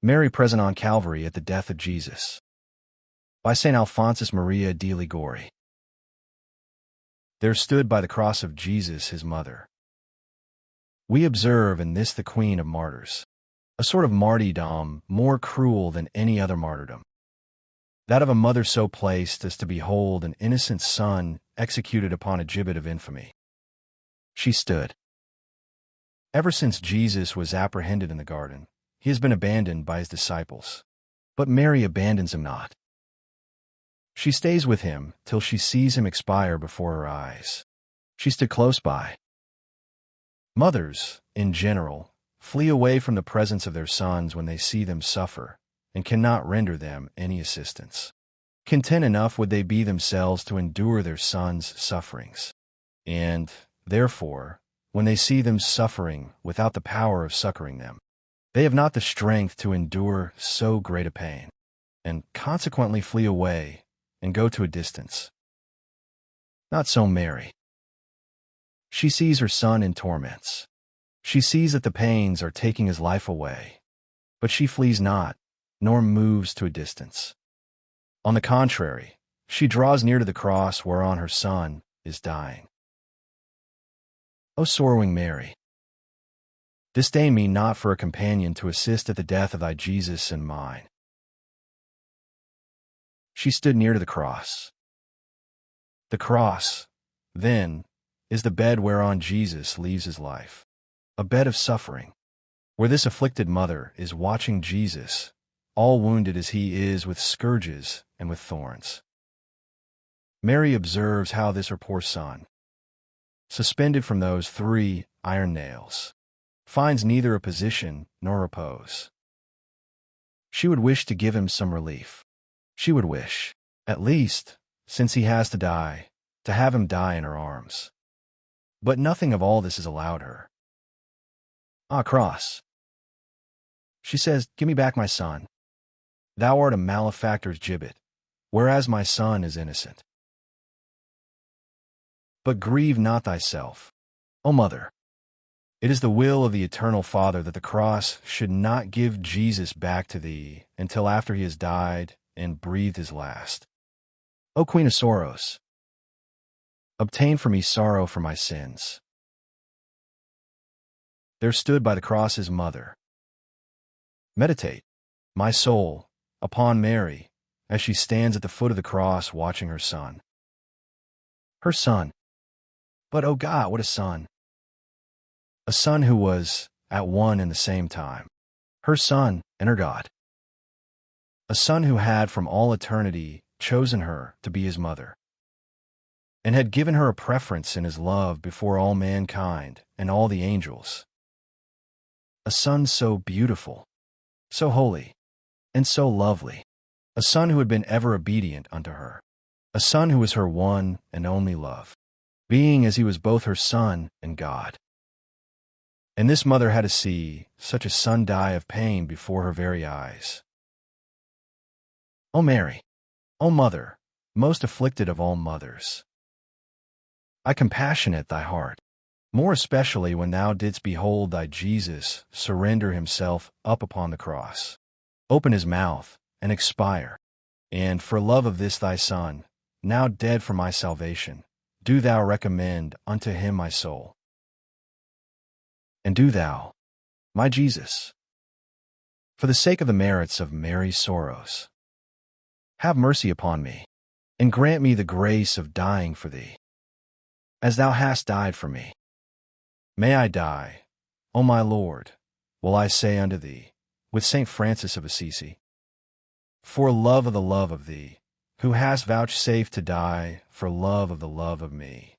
Mary present on Calvary at the death of Jesus. By St. Alphonsus Maria de Liguori. There stood by the cross of Jesus his mother. We observe in this the Queen of Martyrs, a sort of martyrdom more cruel than any other martyrdom, that of a mother so placed as to behold an innocent son executed upon a gibbet of infamy. She stood. Ever since Jesus was apprehended in the garden, he has been abandoned by his disciples, but Mary abandons him not. She stays with him till she sees him expire before her eyes. She stood close by. Mothers, in general, flee away from the presence of their sons when they see them suffer, and cannot render them any assistance. Content enough would they be themselves to endure their sons' sufferings, and, therefore, when they see them suffering without the power of succoring them, they have not the strength to endure so great a pain, and consequently flee away and go to a distance. Not so Mary. She sees her son in torments. She sees that the pains are taking his life away, but she flees not, nor moves to a distance. On the contrary, she draws near to the cross whereon her son is dying. O sorrowing Mary, disdain me not for a companion to assist at the death of thy Jesus and mine. She stood near to the cross. The cross, then, is the bed whereon Jesus leaves his life, a bed of suffering, where this afflicted mother is watching Jesus, all wounded as he is with scourges and with thorns. Mary observes how this her poor son, suspended from those 3 iron nails, finds neither a position nor repose. She would wish to give him some relief. She would wish, at least, since he has to die, to have him die in her arms. But nothing of all this is allowed her. Ah, cross! She says, give me back my son. Thou art a malefactor's gibbet, whereas my son is innocent. But grieve not thyself, O mother. It is the will of the eternal Father that the cross should not give Jesus back to thee until after he has died and breathed his last. O Queen of Sorrows, obtain for me sorrow for my sins. There stood by the cross his mother. Meditate, my soul, upon Mary, as she stands at the foot of the cross watching her son. Her son. But, oh God, what a son! A son who was at one and the same time, her son and her God. A son who had from all eternity chosen her to be his mother, and had given her a preference in his love before all mankind and all the angels. A son so beautiful, so holy, and so lovely. A son who had been ever obedient unto her. A son who was her one and only love, being as he was both her son and God. And this mother had to see such a son die of pain before her very eyes. O Mary, O Mother, most afflicted of all mothers, I compassionate thy heart, more especially when thou didst behold thy Jesus surrender himself up upon the cross, open his mouth, and expire. And for love of this thy Son, now dead for my salvation, do thou recommend unto him my soul. And do thou, my Jesus, for the sake of the merits of Mary's sorrows, have mercy upon me, and grant me the grace of dying for thee, as thou hast died for me. May I die, O my Lord, will I say unto thee, with St. Francis of Assisi, for love of the love of thee, who hast vouchsafed to die for love of the love of me.